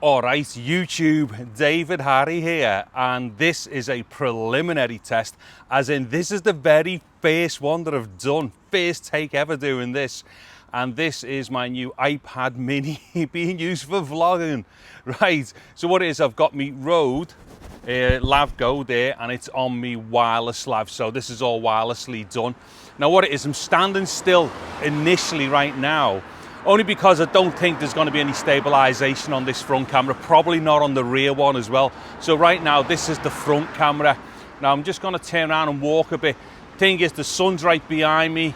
All right, YouTube, David Harry here, and this is a preliminary test, as in this is the very first one that I've done, first take ever doing this, and this is my new iPad mini being used for vlogging. Right, so what it is, I've got me RODE Lav Go there, and it's on me wireless lav, so this is all wirelessly done. Now what it is, I'm standing still initially right now, only because I don't think there's going to be any stabilization on this front camera, probably not on the rear one as well. So right now this is the front camera. Now I'm just going to turn around and walk a bit. Thing is, the sun's right behind me.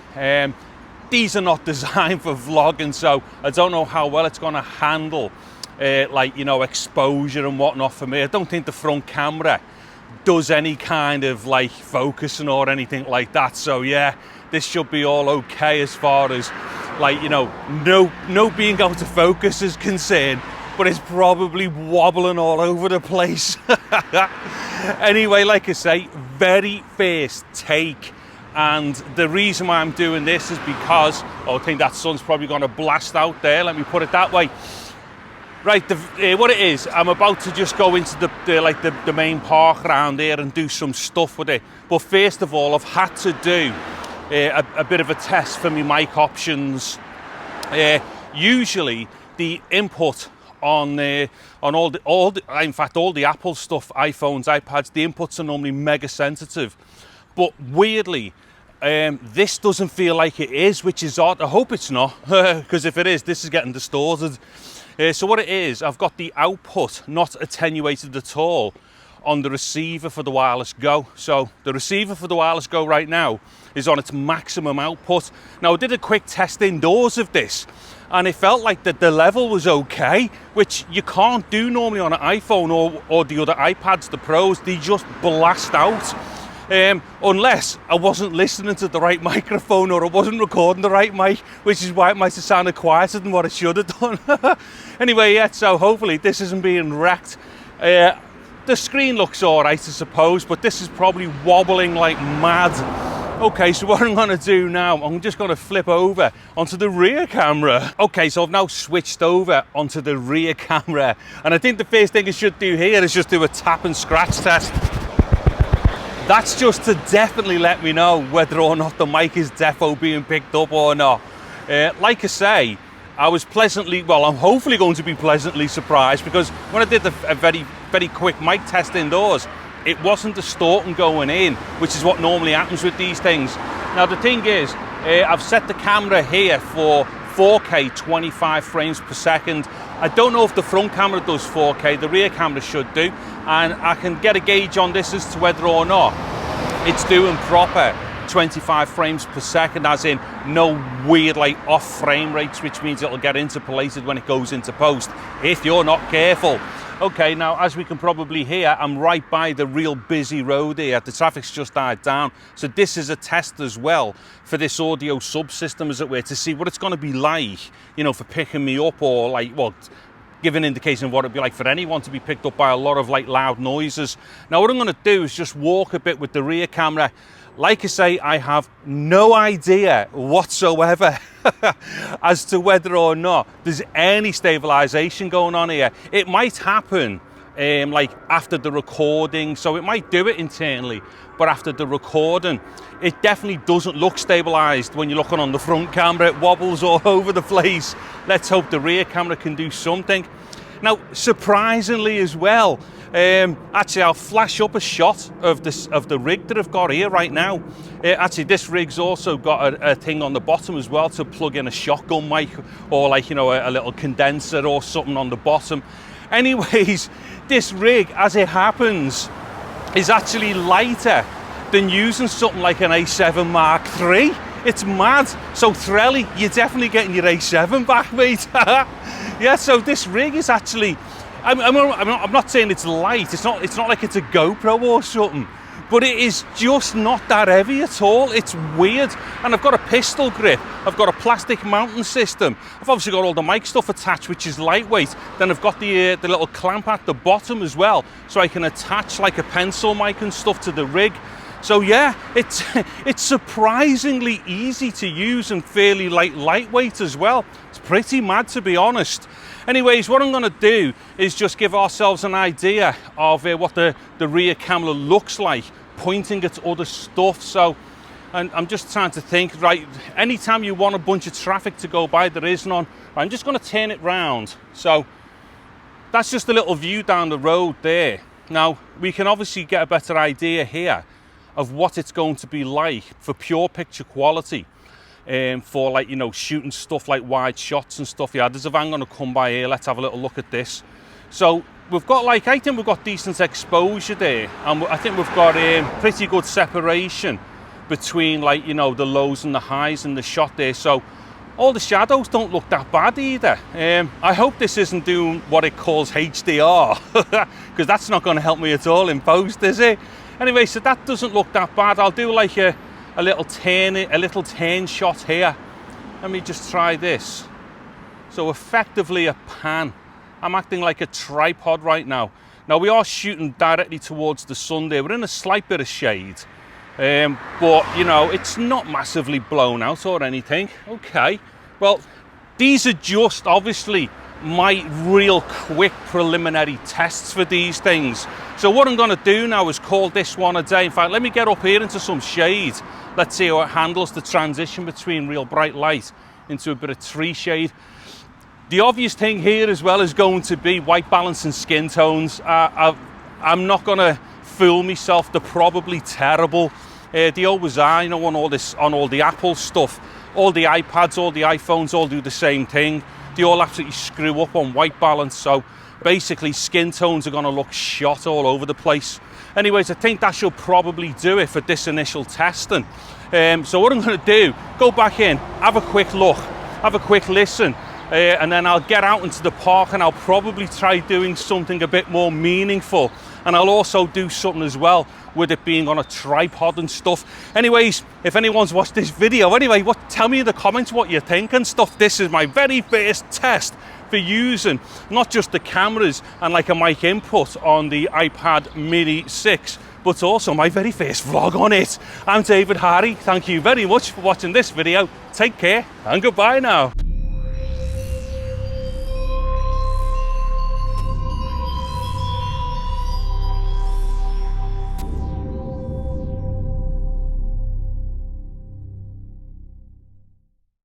These are not designed for vlogging, so I don't know how well it's going to handle like, you know, exposure and whatnot for me. I don't think the front camera does any kind of like focusing or anything like that, so yeah, this should be all okay as far as, like, you know, no being out of focus is concerned, but it's probably wobbling all over the place. Anyway, like I say, very first take, and the reason why I'm doing this is because I think that sun's probably going to blast out there, let me put it that way. Right, what it is, I'm about to just go into the main park around here and do some stuff with it, but first of all I've had to do a bit of a test for my mic options. Usually the input on all the Apple stuff, iPhones, iPads, the inputs are normally mega sensitive, but weirdly this doesn't feel like it is, which is odd. I hope it's not, because if it is, this is getting distorted. So what it is, I've got the output not attenuated at all on the receiver for the Wireless Go. So the receiver for the Wireless Go right now is on its maximum output. Now I did a quick test indoors of this, and it felt like that the level was okay, which you can't do normally on an iPhone or the other iPads, the Pros. They just blast out. Unless I wasn't listening to the right microphone or I wasn't recording the right mic, which is why it might have sounded quieter than what it should have done. Anyway, yeah, so hopefully this isn't being wrecked. The screen looks all right, I suppose, but this is probably wobbling like mad. Okay, so what I'm going to do now, I'm just going to flip over onto the rear camera. Okay, so I've now switched over onto the rear camera, and I think the first thing I should do here is just do a tap and scratch test. That's just to definitely let me know whether or not the mic is defo being picked up or not. Like I say, I was pleasantly, well, I'm hopefully going to be pleasantly surprised, because when I did a very quick mic test indoors, it wasn't distorting going in, which is what normally happens with these things. Now the thing is, I've set the camera here for 4K 25 frames per second. I don't know if the front camera does 4K, the rear camera should do, and I can get a gauge on this as to whether or not it's doing proper 25 frames per second, as in no weird like off frame rates, which means it'll get interpolated when it goes into post if you're not careful. Okay, now as we can probably hear, I'm right by the real busy road here. The traffic's just died down, so this is a test as well for this audio subsystem, as it were, to see what it's going to be like, you know, for picking me up, or like, well, give an indication of what it'd be like for anyone to be picked up by a lot of like loud noises. Now what I'm going to do is just walk a bit with the rear camera. Like I say, I have no idea whatsoever as to whether or not there's any stabilization going on here. It might happen like after the recording, so it might do it internally, but after the recording, it definitely doesn't look stabilized. When you're looking on the front camera, it wobbles all over the place. Let's hope the rear camera can do something. Now, surprisingly as well, actually I'll flash up a shot of the rig that I've got here right now. Actually, this rig's also got a thing on the bottom as well to plug in a shotgun mic, or like, you know, a little condenser or something on the bottom. Anyways, this rig, as it happens, is actually lighter than using something like an A7 Mark III. It's mad. So Threlly, you're definitely getting your A7 back, mate. Yeah, so this rig is actually, I'm not saying it's light. It's not like it's a GoPro or something, but it is just not that heavy at all. It's weird. And I've got a pistol grip. I've got a plastic mounting system. I've obviously got all the mic stuff attached, which is lightweight. Then I've got the little clamp at the bottom as well, so I can attach like a pencil mic and stuff to the rig. So yeah, it's surprisingly easy to use and fairly lightweight as well. It's pretty mad, to be honest. Anyways, what I'm going to do is just give ourselves an idea of what the rear camera looks like, pointing at other stuff. So, and I'm just trying to think, right, anytime you want a bunch of traffic to go by, there is none. I'm just going to turn it round. So that's just a little view down the road there. Now, we can obviously get a better idea here of what it's going to be like for pure picture quality, for, like, you know, shooting stuff like wide shots and stuff. Yeah, there's a van going to come by here. Let's have a little look at this. So we've got, like, I think we've got decent exposure there, and I think we've got pretty good separation between, like, you know, the lows and the highs in the shot there. So all the shadows don't look that bad either. I hope this isn't doing what it calls HDR, because that's not going to help me at all in post, is it? Anyway, so that doesn't look that bad. I'll do like a little turn shot here. Let me just try this. So effectively a pan. I'm acting like a tripod right now. Now, we are shooting directly towards the sun there. We're in a slight bit of shade. But, you know, it's not massively blown out or anything. Okay, well, these are just obviously my real quick preliminary tests for these things. So what I'm going to do now is call this one a day. In fact, let me get up here into some shade. Let's see how it handles the transition between real bright light into a bit of tree shade. The obvious thing here as well is going to be white balance and skin tones. I'm not going to fool myself, they're probably terrible. They always are, you know, on all the Apple stuff. All the iPads, all the iPhones all do the same thing. They all absolutely screw up on white balance. So basically skin tones are going to look shot all over the place. Anyways, I think that should probably do it for this initial testing. So what I'm going to do, go back in, have a quick look, have a quick listen, and then I'll get out into the park and I'll probably try doing something a bit more meaningful. And I'll also do something as well with it being on a tripod and stuff. Anyways, if anyone's watched this video, anyway, tell me in the comments what you think and stuff. This is my very first test for using not just the cameras and like a mic input on the iPad Mini 6, but also my very first vlog on it. I'm David Hardy. Thank you very much for watching this video. Take care and goodbye now.